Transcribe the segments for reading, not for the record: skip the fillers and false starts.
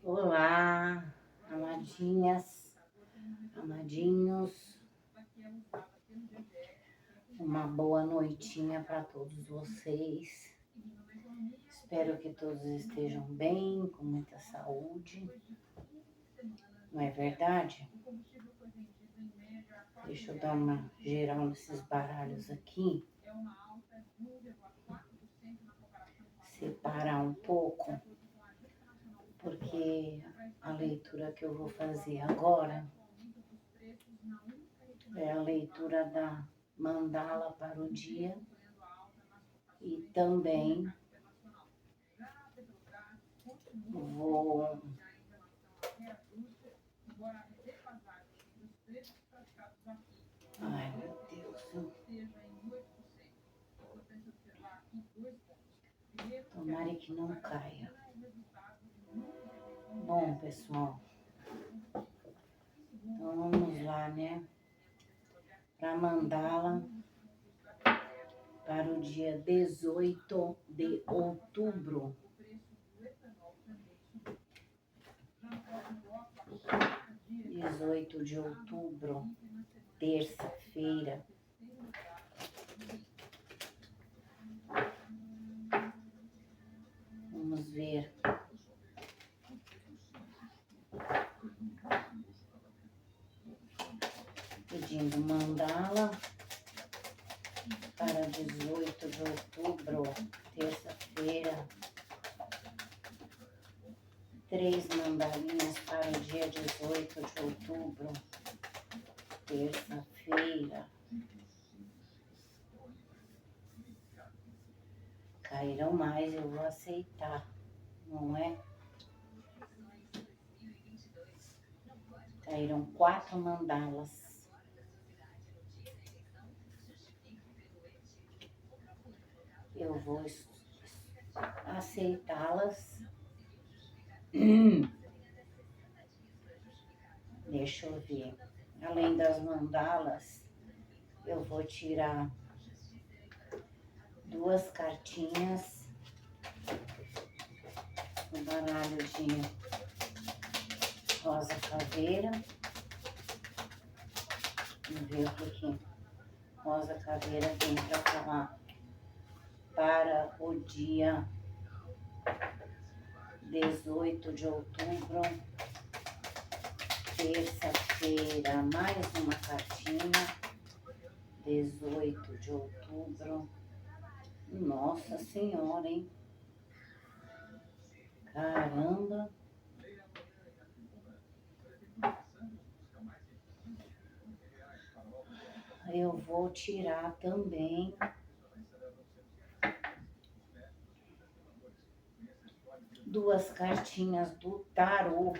Olá, amadinhas, amadinhos, uma boa noitinha para todos vocês. Espero que todos estejam bem, com muita saúde. Não é verdade? Deixa eu dar uma geral nesses baralhos aqui. Separar um pouco, porque a leitura que eu vou fazer agora é a leitura da mandala para o dia e também vou ai meu Deus, tomara que não caia. Bom, pessoal, então vamos lá, né? Para mandala para o dia 18 de outubro. 18 de outubro, terça-feira. Vamos ver. Pedindo mandala para 18 de outubro, terça-feira. 3 mandalinhas para o dia 18 de outubro, terça-feira. Caíram mais, eu vou aceitar, não é? Caíram 4 mandalas. Eu vou aceitá-las. Deixa eu ver. Além das mandalas, eu vou tirar 2 cartinhas no baralho de rosa caveira. Vamos ver o que rosa caveira tem para falar para o dia 18 de outubro, terça-feira. Mais uma cartinha, 18 de outubro. Nossa Senhora, hein? Caramba! Eu vou tirar também 2 cartinhas do tarô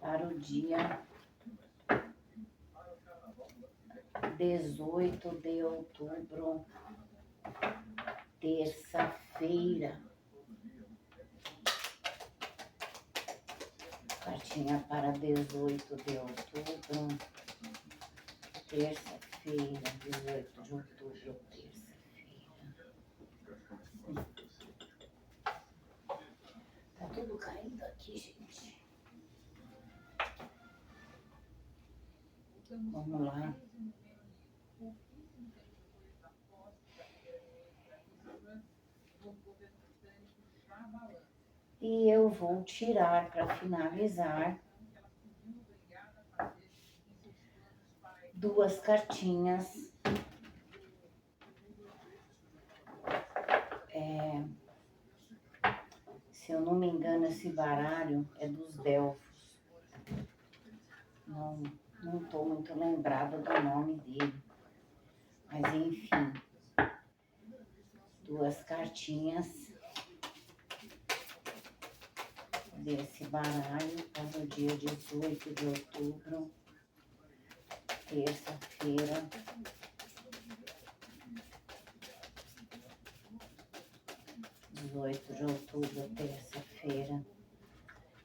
para o dia 18 de outubro, terça-feira. Cartinha para 18 de outubro, terça-feira, 18 de outubro, terça-feira. Tá tudo caindo aqui, gente. Vamos lá. E eu vou tirar para finalizar 2 cartinhas. Se eu não me engano, esse baralho é dos Delfos. Não estou muito lembrada do nome dele. Mas enfim, 2 cartinhas desse baralho para o dia 18 de outubro, terça-feira. De outubro, terça-feira.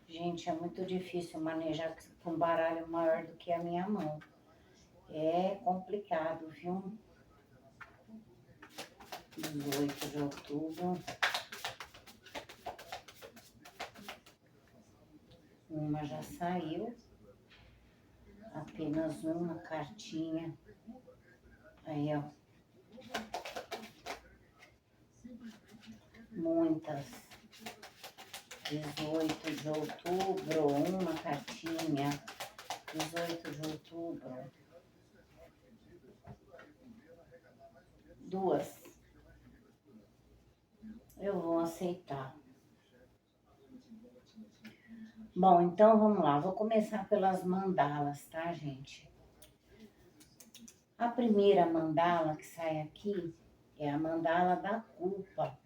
Gente, é muito difícil manejar com um baralho maior do que a minha mão. É complicado, viu? 18 de outubro. Uma já saiu, apenas uma cartinha. Aí, ó. Muitas. 18 de outubro, uma cartinha. 18 de outubro. Duas. Eu vou aceitar. Bom, então vamos lá. Vou começar pelas mandalas, tá, gente? A primeira mandala que sai aqui é a mandala da culpa,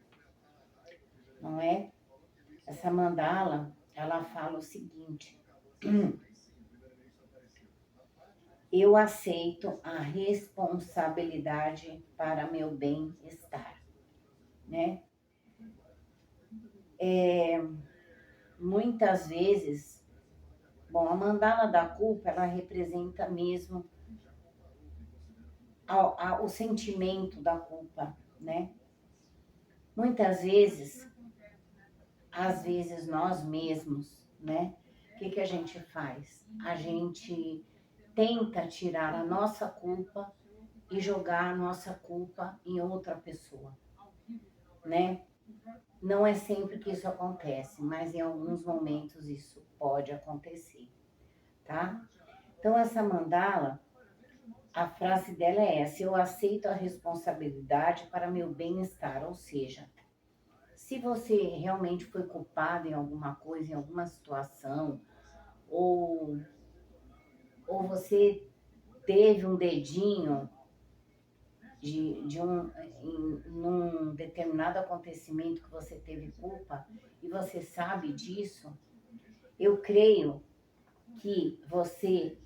não é? Essa mandala, ela fala o seguinte: eu aceito a responsabilidade para meu bem-estar, né? Muitas vezes, bom, a mandala da culpa, ela representa mesmo o sentimento da culpa, né? Muitas vezes, às vezes nós mesmos, né? O que a gente faz? A gente tenta tirar a nossa culpa e jogar a nossa culpa em outra pessoa, né? Não é sempre que isso acontece, mas em alguns momentos isso pode acontecer, tá? Então, essa mandala, a frase dela é essa: eu aceito a responsabilidade para meu bem-estar, ou seja, se você realmente foi culpado em alguma coisa, em alguma situação, ou, ou você teve um dedinho num determinado acontecimento que você teve culpa e você sabe disso, eu creio que você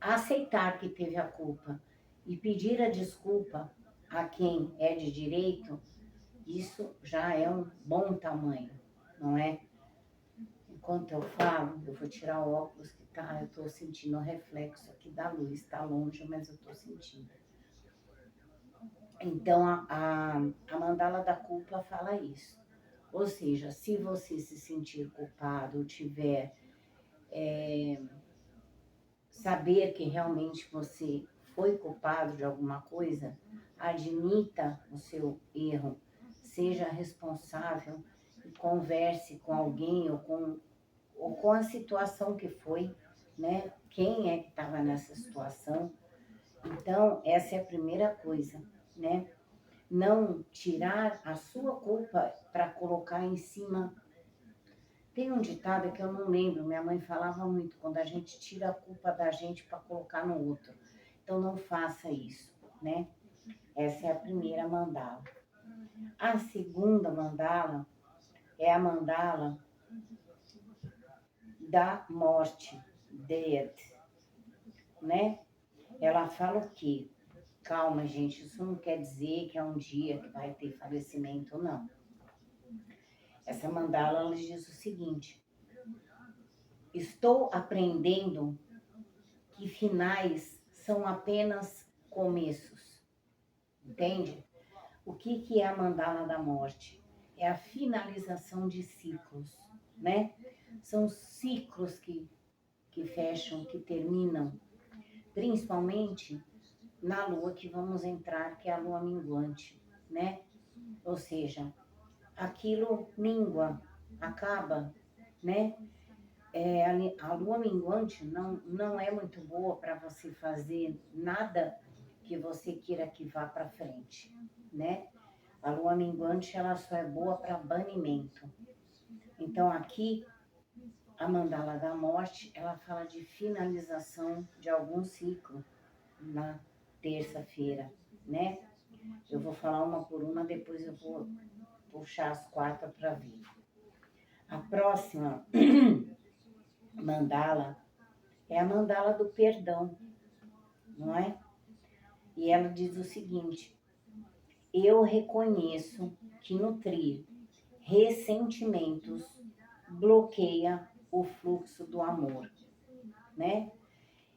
aceitar que teve a culpa e pedir a desculpa a quem é de direito, isso já é um bom tamanho, não é? Enquanto eu falo, eu vou tirar o óculos que tá, eu tô sentindo o reflexo aqui da luz, tá longe, mas eu tô sentindo. Então, a mandala da culpa fala isso. Ou seja, se você se sentir culpado ou tiver saber que realmente você foi culpado de alguma coisa, admita o seu erro, seja responsável e converse com alguém ou com a situação que foi, né? Quem é que estava nessa situação? Então, essa é a primeira coisa, né? Não tirar a sua culpa para colocar em cima. Tem um ditado que eu não lembro, minha mãe falava muito, quando a gente tira a culpa da gente para colocar no outro. Então não faça isso, né? Essa é a primeira mandala. A segunda mandala é a mandala da morte, death, né? Ela fala o quê? Calma, gente, isso não quer dizer que é um dia que vai ter falecimento, não. Essa mandala ela diz o seguinte: estou aprendendo que finais são apenas começos, entende? O que é a mandala da morte? É a finalização de ciclos, né? São ciclos que fecham, que terminam, principalmente na lua que vamos entrar, que é a lua minguante, né? Ou seja, aquilo mingua, acaba, né? A lua minguante não é muito boa para você fazer nada que você queira que vá para frente, né? A lua minguante ela só é boa para banimento. Então aqui a mandala da morte ela fala de finalização de algum ciclo na terça-feira, né? Eu vou falar uma por uma, depois eu vou puxar as quatro para ver. A próxima mandala é a mandala do perdão, não é? E ela diz o seguinte: eu reconheço que nutrir ressentimentos bloqueia o fluxo do amor, né?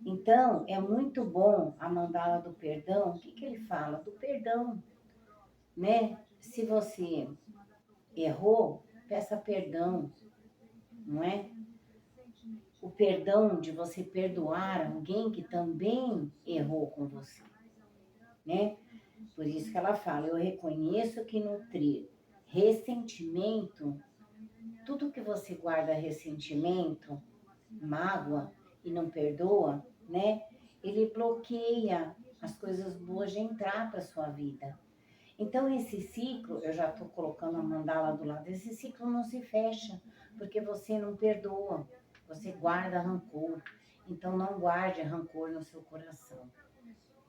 Então, é muito bom a mandala do perdão. O que ele fala? Do perdão, né? Se você errou, peça perdão, não é? o perdão de você perdoar alguém que também errou com você, né? Por isso que ela fala, eu reconheço que nutrir ressentimento, tudo que você guarda ressentimento, mágoa e não perdoa, né? Ele bloqueia as coisas boas de entrar para sua vida. Então, esse ciclo, eu já estou colocando a mandala do lado, esse ciclo não se fecha, porque você não perdoa, você guarda rancor. Então, não guarde rancor no seu coração,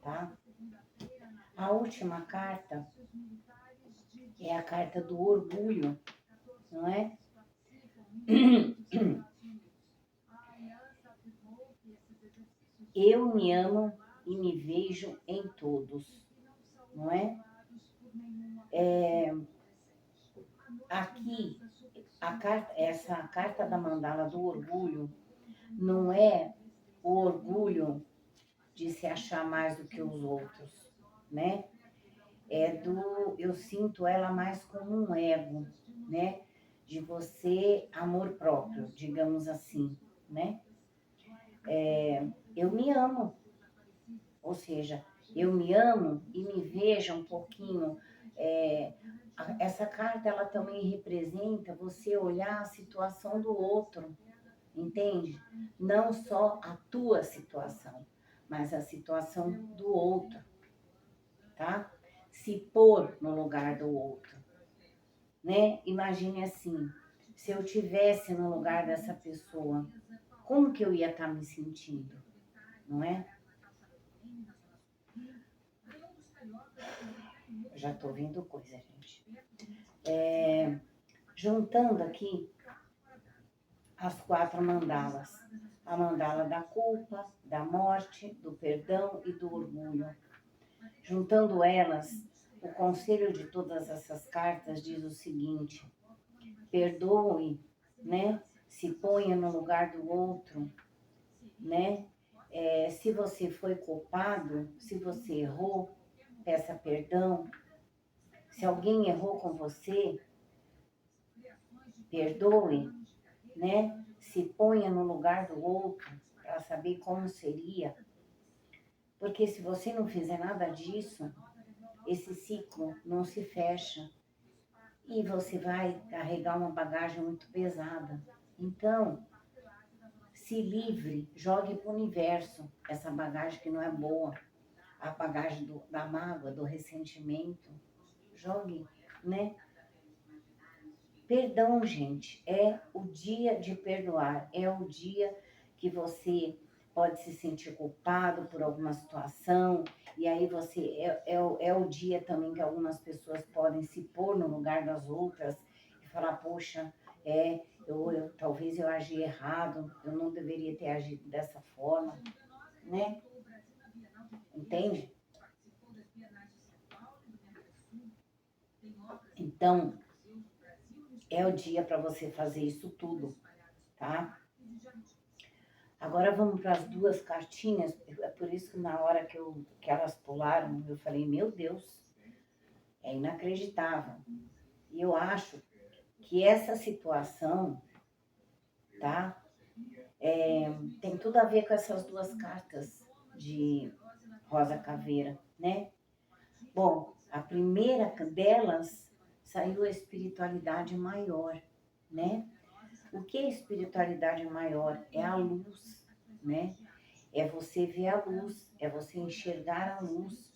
tá? A última carta é a carta do orgulho, não é? Eu me amo e me vejo em todos, não é? Aqui, essa carta da mandala do orgulho não é o orgulho de se achar mais do que os outros, né? Eu sinto ela mais como um ego, né? De você, amor próprio, digamos assim, né? Eu me amo, ou seja, eu me amo e me vejo um pouquinho. Essa carta, ela também representa você olhar a situação do outro, entende? Não só a tua situação, mas a situação do outro, tá? Se pôr no lugar do outro, né? Imagine assim, se eu tivesse no lugar dessa pessoa, como que eu ia estar me sentindo, não é? Já tô vendo coisa, gente. Juntando aqui as 4 mandalas. A mandala da culpa, da morte, do perdão e do orgulho. Juntando elas, o conselho de todas essas cartas diz o seguinte: perdoe, né? Se ponha no lugar do outro, né? Se você foi culpado, se você errou, peça perdão. Se alguém errou com você, perdoe, né? Se ponha no lugar do outro para saber como seria. Porque se você não fizer nada disso, esse ciclo não se fecha e você vai carregar uma bagagem muito pesada. Então, se livre, jogue para o universo essa bagagem que não é boa, a bagagem da mágoa, do ressentimento. Jogue, né? Perdão, gente, é o dia de perdoar, é o dia que você pode se sentir culpado por alguma situação, e aí é o dia também que algumas pessoas podem se pôr no lugar das outras e falar, poxa, talvez eu agi errado, eu não deveria ter agido dessa forma, né? Entende? Então, é o dia para você fazer isso tudo, tá? Agora vamos para as 2 cartinhas. É por isso que na hora que elas pularam, eu falei, meu Deus, é inacreditável. E eu acho que essa situação, tá? Tem tudo a ver com essas 2 cartas de Rosa Caveira, né? Bom, a primeira delas saiu a espiritualidade maior, né? O que é espiritualidade maior? É a luz, né? É você ver a luz, é você enxergar a luz,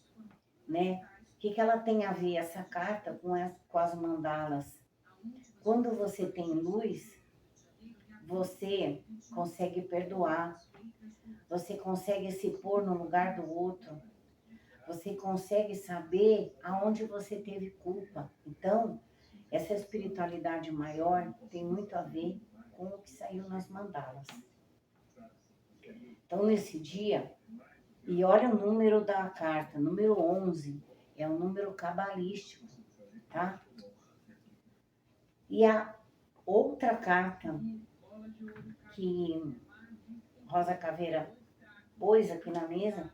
né? O que ela tem a ver, essa carta, com as mandalas? Quando você tem luz, você consegue perdoar, você consegue se pôr no lugar do outro, você consegue saber aonde você teve culpa. Então, essa espiritualidade maior tem muito a ver com o que saiu nas mandalas. Então, nesse dia, e olha o número da carta, número 11, é um número cabalístico, tá? E a outra carta que Rosa Caveira pôs aqui na mesa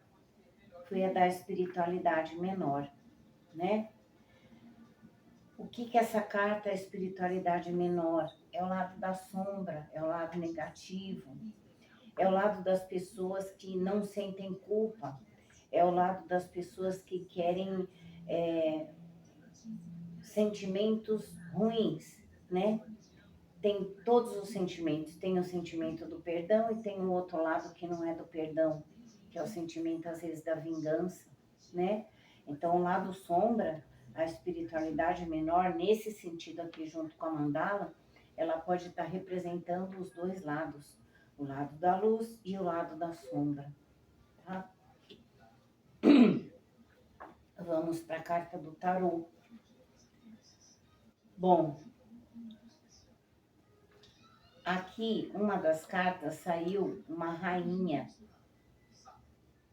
foi a da espiritualidade menor, né? O que essa carta é espiritualidade menor? É o lado da sombra, é o lado negativo, é o lado das pessoas que não sentem culpa, é o lado das pessoas que querem sentimentos ruins, né? Tem todos os sentimentos, tem o sentimento do perdão e tem o outro lado que não é do perdão, que é o sentimento às vezes da vingança, né? Então o lado sombra, a espiritualidade menor, nesse sentido aqui junto com a mandala, ela pode estar representando os dois lados, o lado da luz e o lado da sombra, tá? Vamos para a carta do tarô. Bom, aqui uma das cartas saiu uma rainha,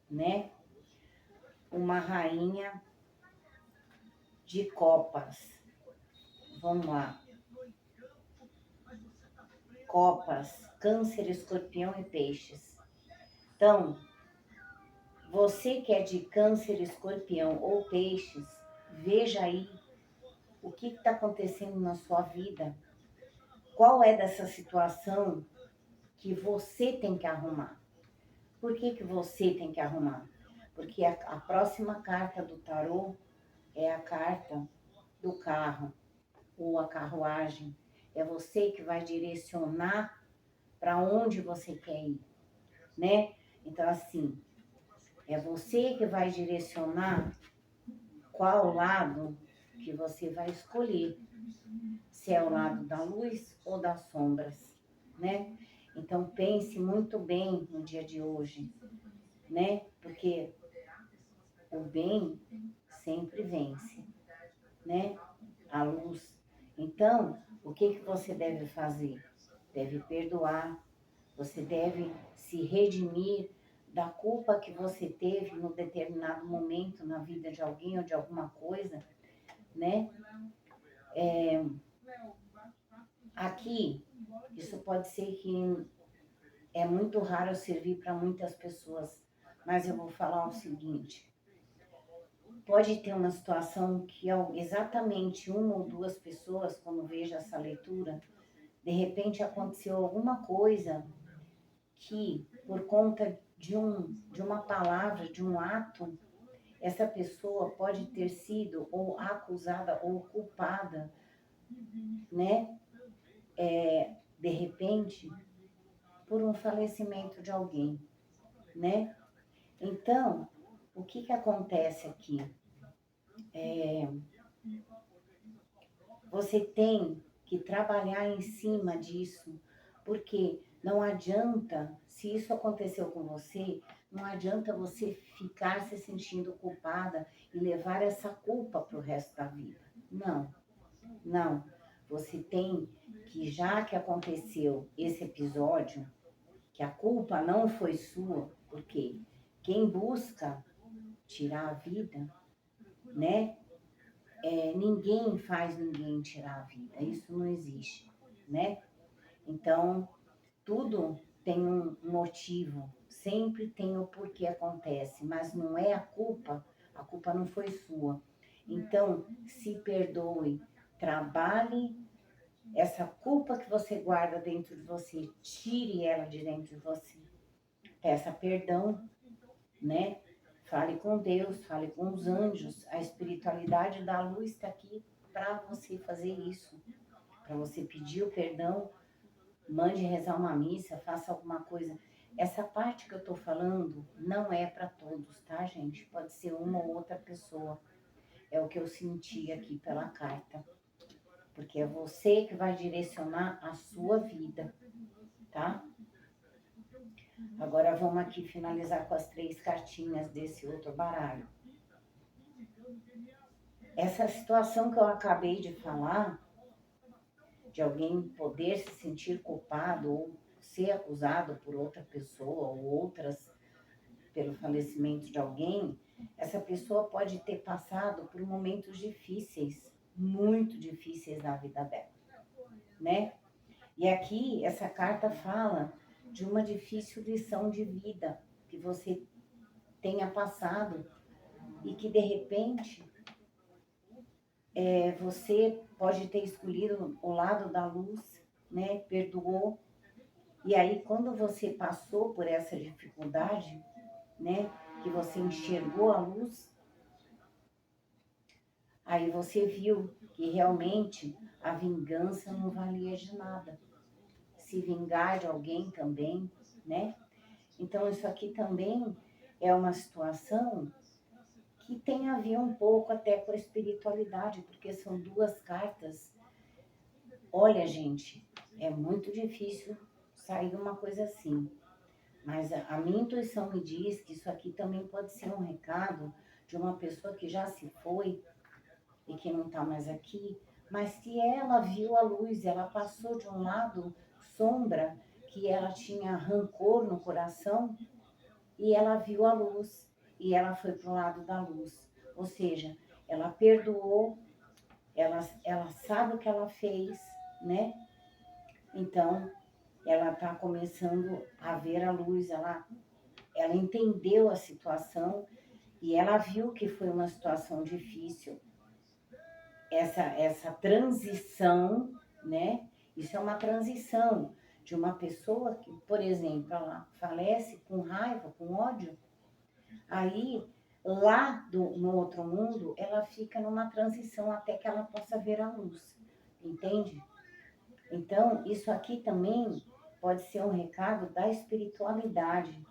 né? Uma rainha de copas. Vamos lá. Copas, câncer, escorpião e peixes. Então, você que é de câncer, escorpião ou peixes, veja aí o que está acontecendo na sua vida. Qual é dessa situação que você tem que arrumar? Por que você tem que arrumar? Porque a próxima carta do tarô é a carta do carro ou a carruagem. É você que vai direcionar para onde você quer ir, né? Então, assim, é você que vai direcionar qual lado que você vai escolher. Se é o lado da luz ou das sombras, né? Então, pense muito bem no dia de hoje, né? Porque o bem sempre vence, né? A luz. Então, o que você deve fazer? Deve perdoar, você deve se redimir da culpa que você teve no determinado momento na vida de alguém ou de alguma coisa, né? Aqui, isso pode ser que é muito raro servir para muitas pessoas, mas eu vou falar o seguinte: pode ter uma situação que exatamente uma ou duas pessoas, quando vejo essa leitura, de repente aconteceu alguma coisa que, por conta de uma palavra, de um ato, essa pessoa pode ter sido ou acusada ou culpada, né? De repente, por um falecimento de alguém, né? Então, o que acontece aqui? Você tem que trabalhar em cima disso, porque não adianta, se isso aconteceu com você, não adianta você ficar se sentindo culpada e levar essa culpa para o resto da vida. Não, não. Você tem que, já que aconteceu esse episódio, que a culpa não foi sua, porque quem busca tirar a vida, né? Ninguém faz ninguém tirar a vida, isso não existe, né? Então, tudo tem um motivo, sempre tem o porquê acontece, mas não é a culpa não foi sua. Então, se perdoe, trabalhe essa culpa que você guarda dentro de você, tire ela de dentro de você. Peça perdão, né? Fale com Deus, fale com os anjos. A espiritualidade da luz está aqui para você fazer isso, para você pedir o perdão, mande rezar uma missa, faça alguma coisa. Essa parte que eu estou falando não é para todos, tá, gente? Pode ser uma ou outra pessoa. É o que eu senti aqui pela carta. Porque é você que vai direcionar a sua vida, tá? Agora vamos aqui finalizar com as 3 cartinhas desse outro baralho. Essa situação que eu acabei de falar, de alguém poder se sentir culpado ou ser acusado por outra pessoa ou outras pelo falecimento de alguém, essa pessoa pode ter passado por momentos difíceis, muito difíceis na vida dela, né? E aqui essa carta fala de uma difícil lição de vida que você tenha passado e que de repente você pode ter escolhido o lado da luz, né? Perdoou E aí, quando você passou por essa dificuldade, né, que você enxergou a luz, aí você viu que realmente a vingança não valia de nada. Se vingar de alguém também, né? Então, isso aqui também é uma situação que tem a ver um pouco até com a espiritualidade, porque são duas cartas. Olha, gente, é muito difícil sair uma coisa assim. Mas a minha intuição me diz que isso aqui também pode ser um recado de uma pessoa que já se foi e que não está mais aqui, mas que ela viu a luz, ela passou de um lado sombra, que ela tinha rancor no coração, e ela viu a luz, e ela foi para o lado da luz. Ou seja, ela perdoou, ela sabe o que ela fez, né? Então, ela está começando a ver a luz, ela entendeu a situação e ela viu que foi uma situação difícil. Essa transição, né? Isso é uma transição de uma pessoa que, por exemplo, ela falece com raiva, com ódio, aí lá no outro mundo ela fica numa transição até que ela possa ver a luz, entende? Então, isso aqui também pode ser um recado da espiritualidade,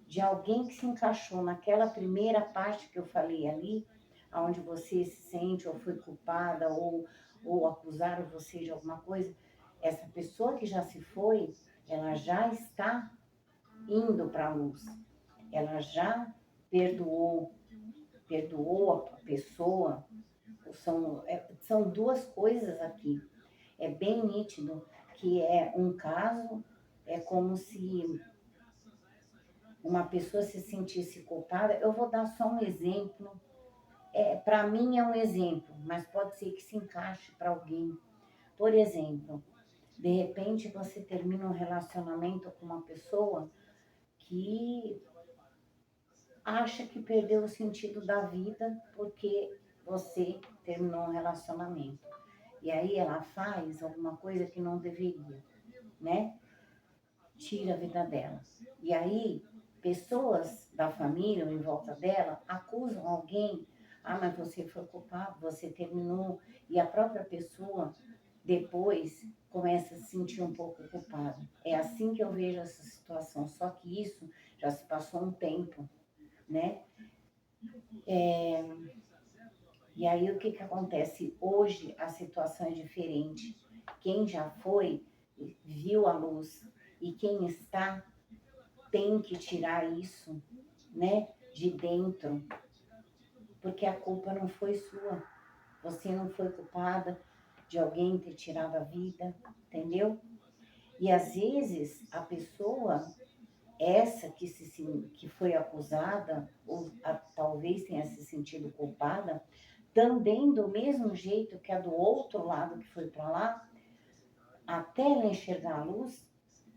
de alguém que se encaixou naquela primeira parte que eu falei ali, onde você se sente ou foi culpada ou acusaram você de alguma coisa. Essa pessoa que já se foi, ela já está indo para a luz. Ela já perdoou, perdoou a pessoa. São duas coisas aqui. É bem nítido que é um caso, é como se uma pessoa se sentisse culpada. Eu vou dar só um exemplo. Para mim é um exemplo, mas pode ser que se encaixe para alguém. Por exemplo, de repente você termina um relacionamento com uma pessoa que acha que perdeu o sentido da vida porque você terminou um relacionamento. E aí ela faz alguma coisa que não deveria, né? Tira a vida dela. E aí, pessoas da família ou em volta dela acusam alguém. Ah, mas você foi culpado, você terminou. E a própria pessoa, depois, começa a se sentir um pouco culpada. É assim que eu vejo essa situação. Só que isso já se passou um tempo, né? E aí, o que que acontece? Hoje, a situação é diferente. Quem já foi, viu a luz. E quem está tem que tirar isso, né, de dentro, porque a culpa não foi sua. Você não foi culpada de alguém ter tirado a vida, entendeu? E às vezes a pessoa, essa que foi acusada, ou talvez tenha se sentido culpada, também do mesmo jeito que a do outro lado que foi para lá, até ela enxergar a luz,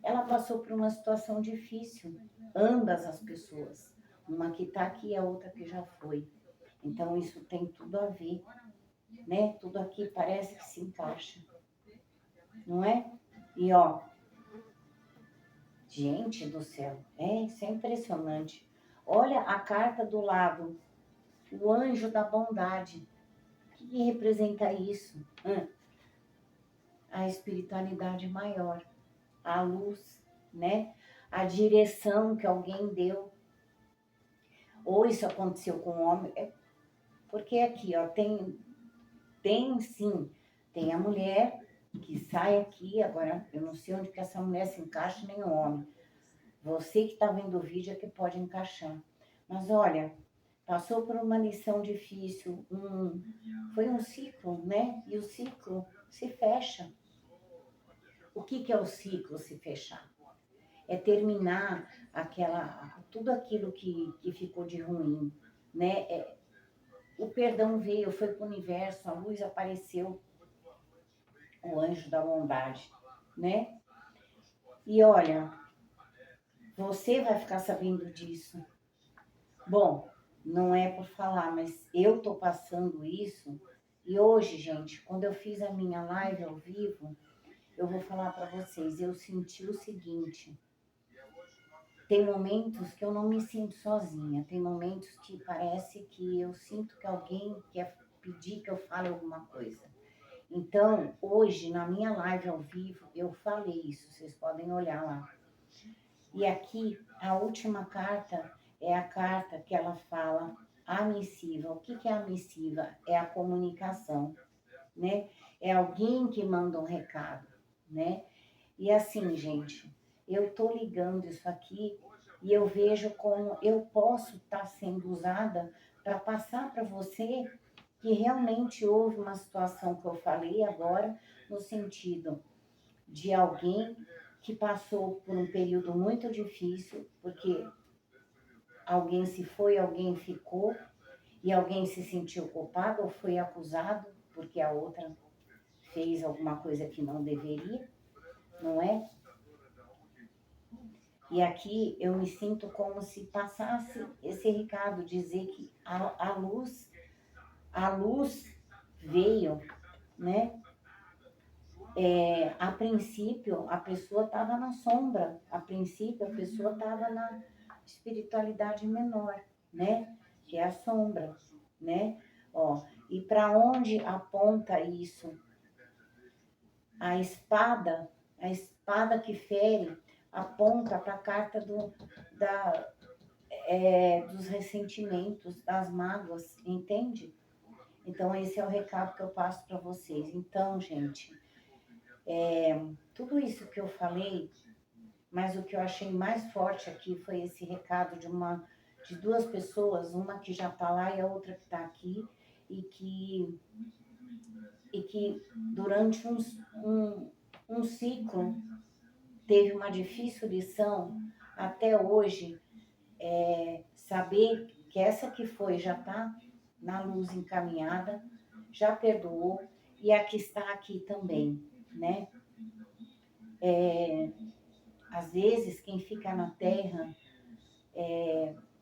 ela passou por uma situação difícil, ambas as pessoas. Uma que está aqui e a outra que já foi. Então, isso tem tudo a ver, né? Tudo aqui parece que se encaixa, não é? E, ó, gente do céu, isso é impressionante. Olha a carta do lado, o anjo da bondade. O que representa isso? A espiritualidade maior, a luz, né? A direção que alguém deu. Ou isso aconteceu com o homem, porque aqui, ó, tem sim, tem a mulher que sai aqui, agora eu não sei onde que essa mulher se encaixa, nem o homem. Você que está vendo o vídeo é que pode encaixar. Mas olha, passou por uma lição difícil, foi um ciclo, né? E o ciclo se fecha. O que que é o ciclo se fechar? É terminar tudo aquilo que ficou de ruim, né? O perdão veio, foi para o universo, a luz apareceu, o anjo da bondade, né? E olha, você vai ficar sabendo disso. Bom, não é por falar, mas eu tô passando isso. E hoje, gente, quando eu fiz a minha live ao vivo, eu vou falar para vocês, eu senti o seguinte, tem momentos que eu não me sinto sozinha, tem momentos que parece que eu sinto que alguém quer pedir que eu fale alguma coisa. Então, hoje, na minha live ao vivo, eu falei isso, vocês podem olhar lá. E aqui, a última carta é a carta que ela fala a missiva. O que é a missiva? É a comunicação, né? É alguém que manda um recado, né? E assim, gente, eu tô ligando isso aqui e eu vejo como eu posso estar sendo usada para passar para você que realmente houve uma situação que eu falei agora, no sentido de alguém que passou por um período muito difícil, porque alguém se foi, alguém ficou, e alguém se sentiu culpado ou foi acusado porque a outra fez alguma coisa que não deveria, não é? E aqui eu me sinto como se passasse esse recado, dizer que a luz veio, né? A princípio, a pessoa estava na sombra, a princípio, a pessoa estava na espiritualidade menor, né? Que é a sombra, né? Ó, e para onde aponta isso? A espada que fere, aponta para a carta dos ressentimentos, das mágoas, entende? Então, esse é o recado que eu passo para vocês. Então, gente, tudo isso que eu falei, mas o que eu achei mais forte aqui foi esse recado de duas pessoas, uma que já está lá e a outra que está aqui, e que durante um ciclo teve uma difícil lição até hoje, saber que essa que foi já está na luz encaminhada, já perdoou e a que está aqui também, né? Às vezes, quem fica na terra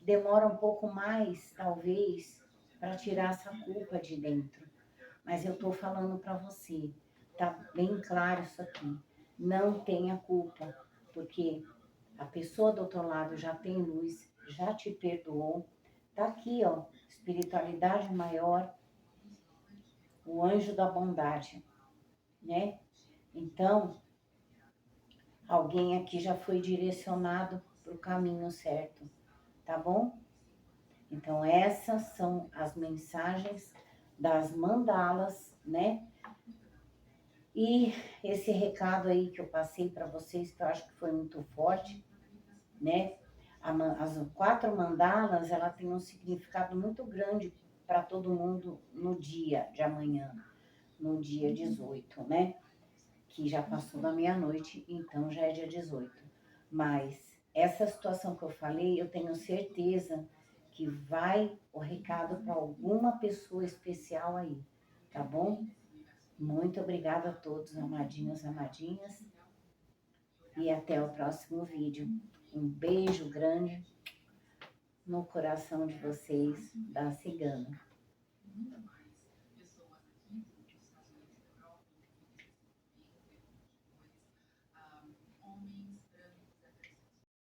demora um pouco mais, talvez, para tirar essa culpa de dentro. Mas eu estou falando para você, tá bem claro isso aqui. Não tenha culpa, porque a pessoa do outro lado já tem luz, já te perdoou. Tá aqui, ó, espiritualidade maior, o anjo da bondade, né? Então, alguém aqui já foi direcionado para o caminho certo, tá bom? Então, essas são as mensagens das mandalas, né? E esse recado aí que eu passei para vocês, que eu acho que foi muito forte, né? As 4 mandalas, ela tem um significado muito grande para todo mundo no dia de amanhã, no dia 18, né? Que já passou da meia-noite, então já é dia 18. Mas essa situação que eu falei, eu tenho certeza que vai o recado para alguma pessoa especial aí, tá bom? Muito obrigada a todos, amadinhos, amadinhas. E até o próximo vídeo. Um beijo grande no coração de vocês, da Cigana.